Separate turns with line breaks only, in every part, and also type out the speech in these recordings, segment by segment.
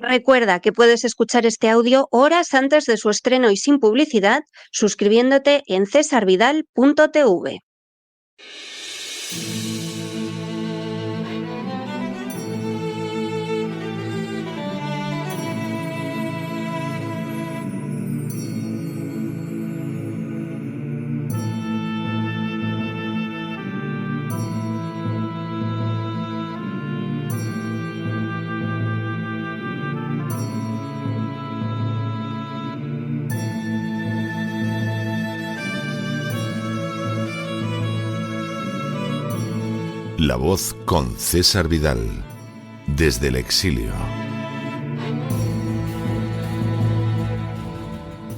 Recuerda que puedes escuchar este audio horas antes de su estreno y sin publicidad suscribiéndote en cesarvidal.tv.
La Voz con César Vidal, desde el exilio.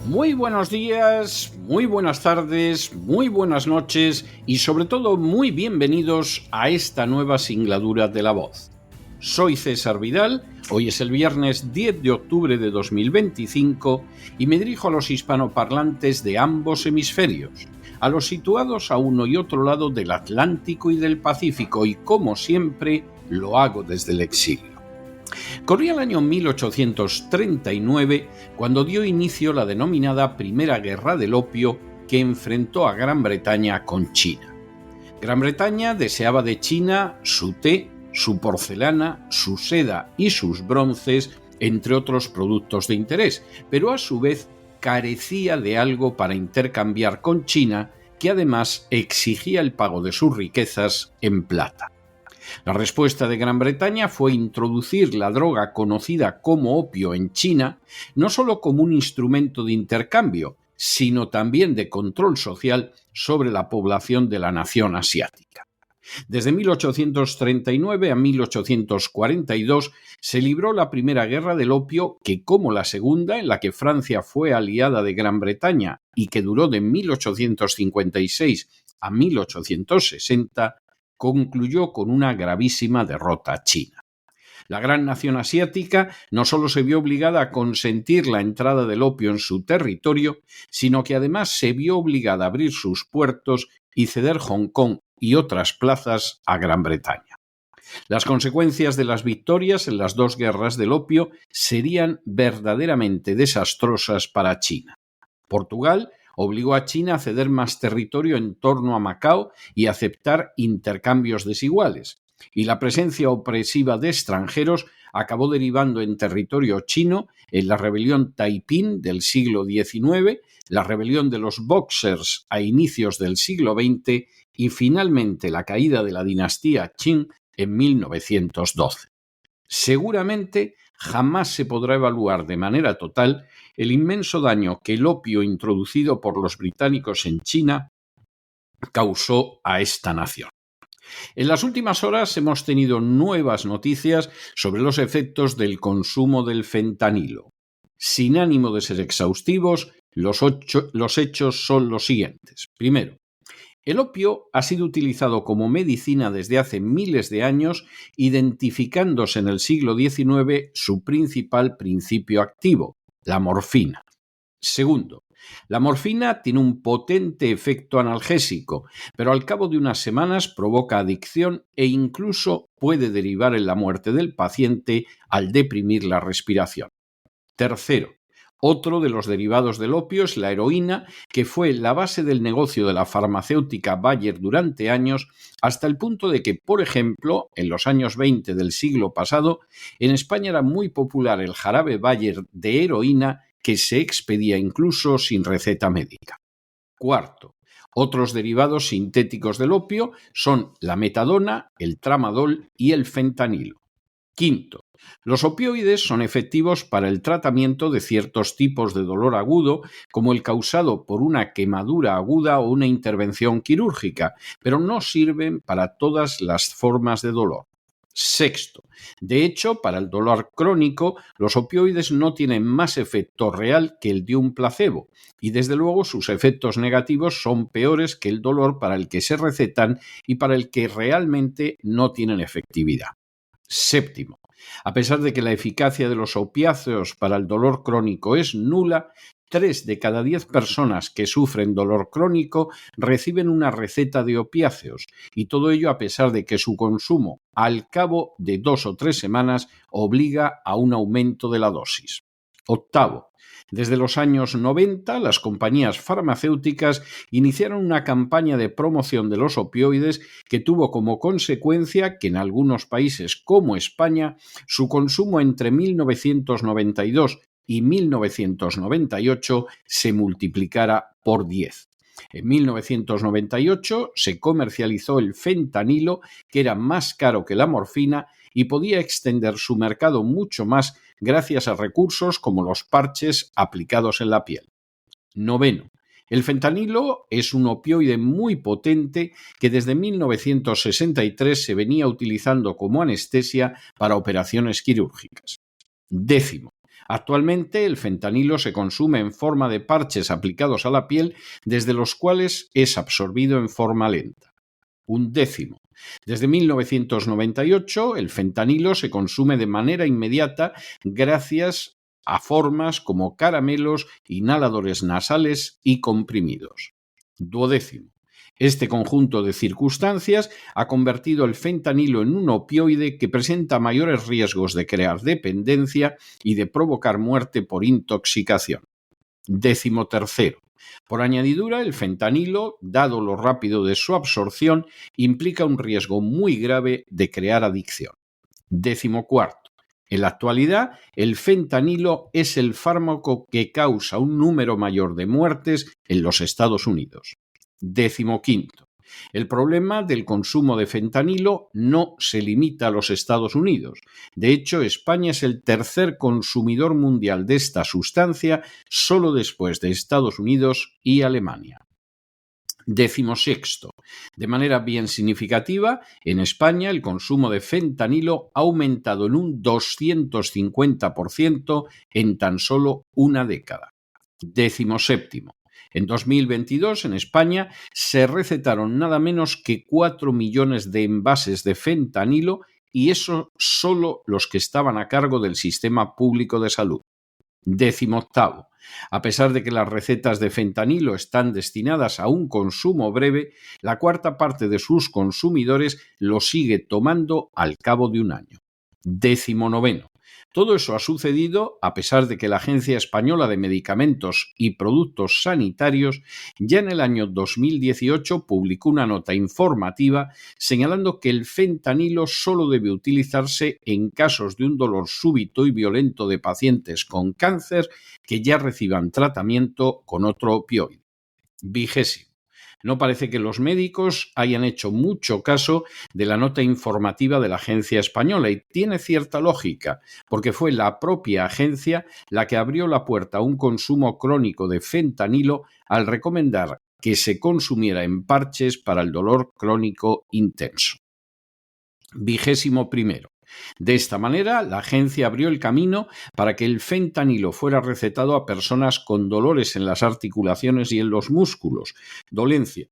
Muy buenos días, muy buenas tardes, muy buenas noches y sobre todo muy bienvenidos a esta nueva singladura de La Voz. Soy César Vidal, hoy es el viernes 10 de octubre de 2025 y me dirijo a los hispanoparlantes de ambos hemisferios, a los situados a uno y otro lado del Atlántico y del Pacífico, y como siempre lo hago desde el exilio. Corría el año 1839 cuando dio inicio la denominada Primera Guerra del Opio, que enfrentó a Gran Bretaña con China. Gran Bretaña deseaba de China su té, su porcelana, su seda y sus bronces, entre otros productos de interés, pero a su vez carecía de algo para intercambiar con China, que además exigía el pago de sus riquezas en plata. La respuesta de Gran Bretaña fue introducir la droga conocida como opio en China, no solo como un instrumento de intercambio, sino también de control social sobre la población de la nación asiática. Desde 1839 a 1842 se libró la Primera Guerra del Opio, que, como la Segunda, en la que Francia fue aliada de Gran Bretaña y que duró de 1856 a 1860, concluyó con una gravísima derrota china. La gran nación asiática no solo se vio obligada a consentir la entrada del opio en su territorio, sino que además se vio obligada a abrir sus puertos y ceder Hong Kong y otras plazas a Gran Bretaña. Las consecuencias de las victorias en las dos guerras del opio serían verdaderamente desastrosas para China. Portugal obligó a China a ceder más territorio en torno a Macao y a aceptar intercambios desiguales, y la presencia opresiva de extranjeros acabó derivando en territorio chino en la rebelión Taiping del siglo XIX, la rebelión de los Boxers a inicios del siglo XX y finalmente la caída de la dinastía Qing en 1912. Seguramente jamás se podrá evaluar de manera total el inmenso daño que el opio introducido por los británicos en China causó a esta nación. En las últimas horas hemos tenido nuevas noticias sobre los efectos del consumo del fentanilo. Sin ánimo de ser exhaustivos, los hechos son los siguientes. Primero, el opio ha sido utilizado como medicina desde hace miles de años, identificándose en el siglo XIX su principal principio activo, la morfina. Segundo, la morfina tiene un potente efecto analgésico, pero al cabo de unas semanas provoca adicción e incluso puede derivar en la muerte del paciente al deprimir la respiración. Tercero, otro de los derivados del opio es la heroína, que fue la base del negocio de la farmacéutica Bayer durante años, hasta el punto de que, por ejemplo, en los años 20 del siglo pasado, en España era muy popular el jarabe Bayer de heroína, que se expedía incluso sin receta médica. Cuarto, otros derivados sintéticos del opio son la metadona, el tramadol y el fentanilo. Quinto, los opioides son efectivos para el tratamiento de ciertos tipos de dolor agudo, como el causado por una quemadura aguda o una intervención quirúrgica, pero no sirven para todas las formas de dolor. Sexto, de hecho, para el dolor crónico, los opioides no tienen más efecto real que el de un placebo, y desde luego sus efectos negativos son peores que el dolor para el que se recetan y para el que realmente no tienen efectividad. Séptimo, a pesar de que la eficacia de los opiáceos para el dolor crónico es nula, 3 de cada 10 personas que sufren dolor crónico reciben una receta de opiáceos, y todo ello a pesar de que su consumo al cabo de 2 o 3 semanas obliga a un aumento de la dosis. Octavo, desde los años 90 las compañías farmacéuticas iniciaron una campaña de promoción de los opioides que tuvo como consecuencia que en algunos países como España su consumo entre 1992 y 1998 se multiplicara por 10. En 1998 se comercializó el fentanilo, que era más caro que la morfina y podía extender su mercado mucho más gracias a recursos como los parches aplicados en la piel. Noveno, el fentanilo es un opioide muy potente que desde 1963 se venía utilizando como anestesia para operaciones quirúrgicas. Décimo, actualmente el fentanilo se consume en forma de parches aplicados a la piel, desde los cuales es absorbido en forma lenta. Undécimo, desde 1998 el fentanilo se consume de manera inmediata gracias a formas como caramelos, inhaladores nasales y comprimidos. Duodécimo, este conjunto de circunstancias ha convertido el fentanilo en un opioide que presenta mayores riesgos de crear dependencia y de provocar muerte por intoxicación. Décimo tercero, por añadidura, el fentanilo, dado lo rápido de su absorción, implica un riesgo muy grave de crear adicción. Décimo cuarto, en la actualidad, el fentanilo es el fármaco que causa un número mayor de muertes en los Estados Unidos. Décimo quinto, el problema del consumo de fentanilo no se limita a los Estados Unidos. De hecho, España es el tercer consumidor mundial de esta sustancia, solo después de Estados Unidos y Alemania. Décimo sexto, de manera bien significativa, en España el consumo de fentanilo ha aumentado en un 250% en tan solo una década. Décimo séptimo, en 2022 en España se recetaron nada menos que 4 millones de envases de fentanilo, y eso solo los que estaban a cargo del sistema público de salud. Décimo octavo, a pesar de que las recetas de fentanilo están destinadas a un consumo breve, la cuarta parte de sus consumidores lo sigue tomando al cabo de un año. Décimo noveno, todo eso ha sucedido a pesar de que la Agencia Española de Medicamentos y Productos Sanitarios ya en el año 2018 publicó una nota informativa señalando que el fentanilo solo debe utilizarse en casos de un dolor súbito y violento de pacientes con cáncer que ya reciban tratamiento con otro opioide. Vigésimo, no parece que los médicos hayan hecho mucho caso de la nota informativa de la agencia española, y tiene cierta lógica, porque fue la propia agencia la que abrió la puerta a un consumo crónico de fentanilo al recomendar que se consumiera en parches para el dolor crónico intenso. Vigésimo primero. De esta manera, la agencia abrió el camino para que el fentanilo fuera recetado a personas con dolores en las articulaciones y en los músculos, dolencia,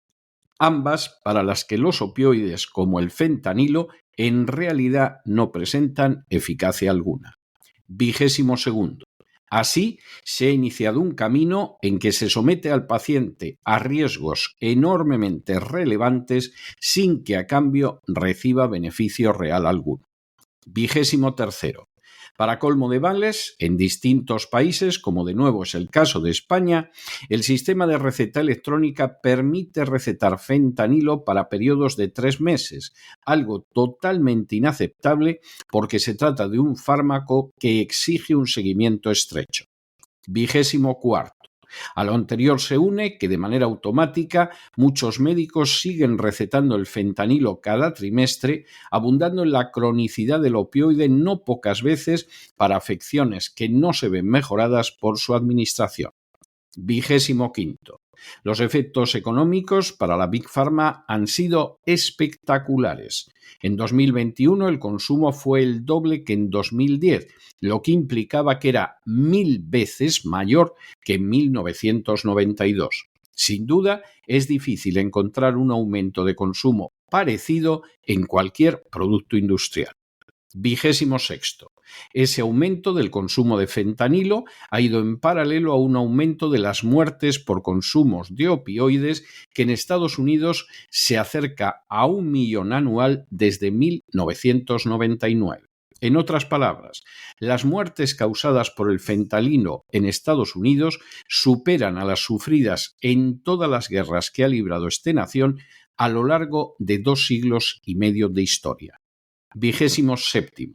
ambas para las que los opioides como el fentanilo en realidad no presentan eficacia alguna. Vigésimo segundo. Así, se ha iniciado un camino en que se somete al paciente a riesgos enormemente relevantes sin que a cambio reciba beneficio real alguno. Vigésimo tercero. Para colmo de males, en distintos países, como de nuevo es el caso de España, el sistema de receta electrónica permite recetar fentanilo para periodos de 3 meses, algo totalmente inaceptable porque se trata de un fármaco que exige un seguimiento estrecho. Vigésimo cuarto. A lo anterior se une que de manera automática muchos médicos siguen recetando el fentanilo cada trimestre, abundando en la cronicidad del opioide no pocas veces para afecciones que no se ven mejoradas por su administración. Vigésimo quinto. Los efectos económicos para la Big Pharma han sido espectaculares. En 2021 el consumo fue el doble que en 2010, lo que implicaba que era 1000 veces mayor que en 1992. Sin duda, es difícil encontrar un aumento de consumo parecido en cualquier producto industrial. 26. Ese aumento del consumo de fentanilo ha ido en paralelo a un aumento de las muertes por consumos de opioides que en Estados Unidos se acerca a 1 millón anual desde 1999. En otras palabras, las muertes causadas por el fentanilo en Estados Unidos superan a las sufridas en todas las guerras que ha librado esta nación a lo largo de 2 siglos y medio de historia. 27.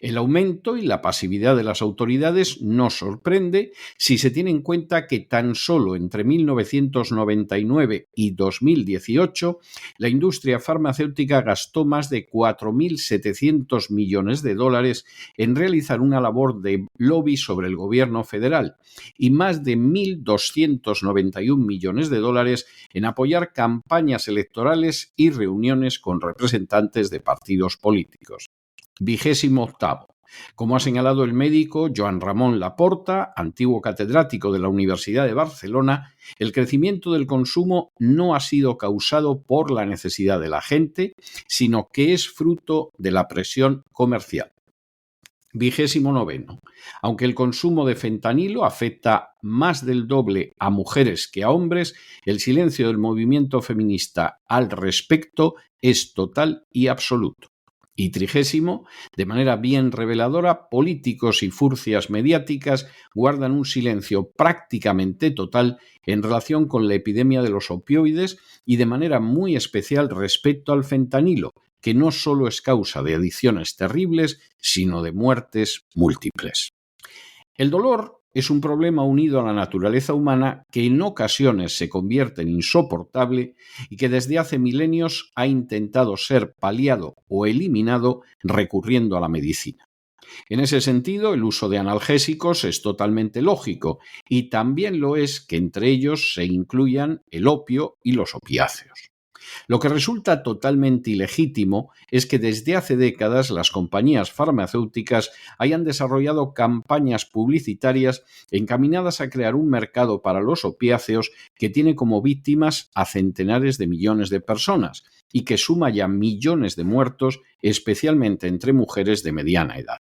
El aumento y la pasividad de las autoridades no sorprende si se tiene en cuenta que tan solo entre 1999 y 2018 la industria farmacéutica gastó más de 4.700 millones de dólares en realizar una labor de lobby sobre el gobierno federal y más de 1.291 millones de dólares en apoyar campañas electorales y reuniones con representantes de partidos políticos. 28. Como ha señalado el médico Joan Ramon Laporta, antiguo catedrático de la Universidad de Barcelona, el crecimiento del consumo no ha sido causado por la necesidad de la gente, sino que es fruto de la presión comercial. 29. Aunque el consumo de fentanilo afecta más del doble a mujeres que a hombres, el silencio del movimiento feminista al respecto es total y absoluto. Y 30, de manera bien reveladora, políticos y furcias mediáticas guardan un silencio prácticamente total en relación con la epidemia de los opioides y de manera muy especial respecto al fentanilo, que no solo es causa de adicciones terribles, sino de muertes múltiples. El dolor es un problema unido a la naturaleza humana que en ocasiones se convierte en insoportable y que desde hace milenios ha intentado ser paliado o eliminado recurriendo a la medicina. En ese sentido, el uso de analgésicos es totalmente lógico y también lo es que entre ellos se incluyan el opio y los opiáceos. Lo que resulta totalmente ilegítimo es que desde hace décadas las compañías farmacéuticas hayan desarrollado campañas publicitarias encaminadas a crear un mercado para los opiáceos que tiene como víctimas a centenares de millones de personas y que suma ya millones de muertos, especialmente entre mujeres de mediana edad.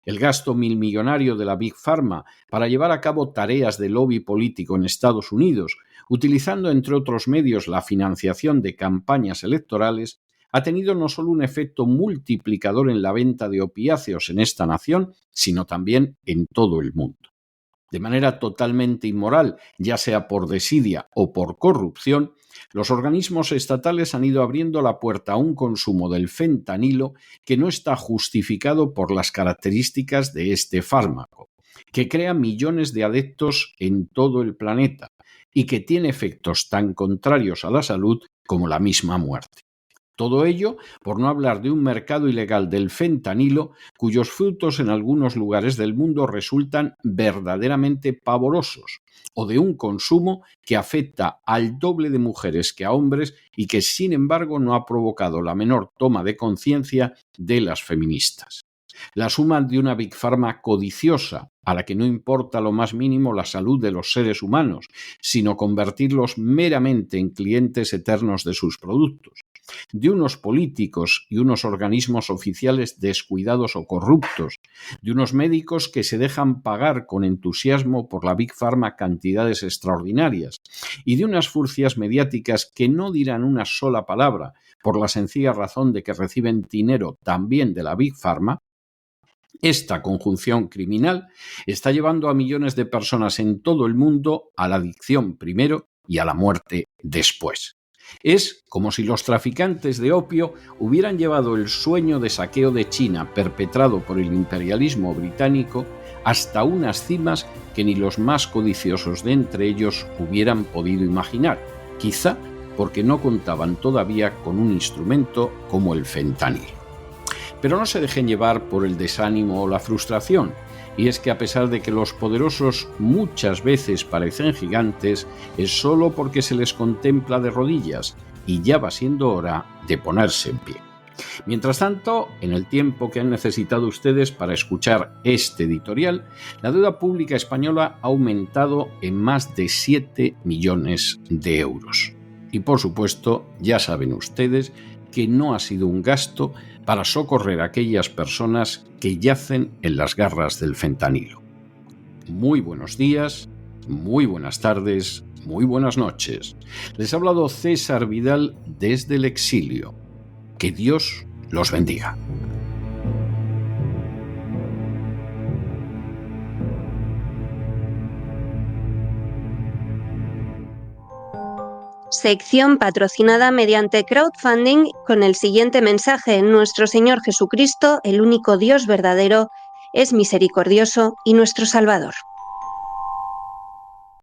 El gasto milmillonario de la Big Pharma para llevar a cabo tareas de lobby político en Estados Unidos, utilizando entre otros medios la financiación de campañas electorales, ha tenido no solo un efecto multiplicador en la venta de opiáceos en esta nación, sino también en todo el mundo. De manera totalmente inmoral, ya sea por desidia o por corrupción, los organismos estatales han ido abriendo la puerta a un consumo del fentanilo que no está justificado por las características de este fármaco, que crea millones de adeptos en todo el planeta y que tiene efectos tan contrarios a la salud como la misma muerte. Todo ello por no hablar de un mercado ilegal del fentanilo cuyos frutos en algunos lugares del mundo resultan verdaderamente pavorosos, o de un consumo que afecta al doble de mujeres que a hombres y que sin embargo no ha provocado la menor toma de conciencia de las feministas. La suma de una Big Pharma codiciosa, a la que no importa lo más mínimo la salud de los seres humanos, sino convertirlos meramente en clientes eternos de sus productos, de unos políticos y unos organismos oficiales descuidados o corruptos, de unos médicos que se dejan pagar con entusiasmo por la Big Pharma cantidades extraordinarias y de unas furcias mediáticas que no dirán una sola palabra por la sencilla razón de que reciben dinero también de la Big Pharma. Esta conjunción criminal está llevando a millones de personas en todo el mundo a la adicción primero y a la muerte después. Es como si los traficantes de opio hubieran llevado el sueño de saqueo de China perpetrado por el imperialismo británico hasta unas cimas que ni los más codiciosos de entre ellos hubieran podido imaginar, quizá porque no contaban todavía con un instrumento como el fentanilo. Pero no se dejen llevar por el desánimo o la frustración, y es que a pesar de que los poderosos muchas veces parecen gigantes, es solo porque se les contempla de rodillas, y ya va siendo hora de ponerse en pie. Mientras tanto, en el tiempo que han necesitado ustedes para escuchar este editorial, la deuda pública española ha aumentado en más de 7 millones de euros. Y por supuesto, ya saben ustedes que no ha sido un gasto para socorrer a aquellas personas que yacen en las garras del fentanilo. Muy buenos días, muy buenas tardes, muy buenas noches. Les ha hablado César Vidal desde el exilio. Que Dios los bendiga.
Sección patrocinada mediante crowdfunding con el siguiente mensaje: Nuestro Señor Jesucristo, el único Dios verdadero, es misericordioso y nuestro Salvador.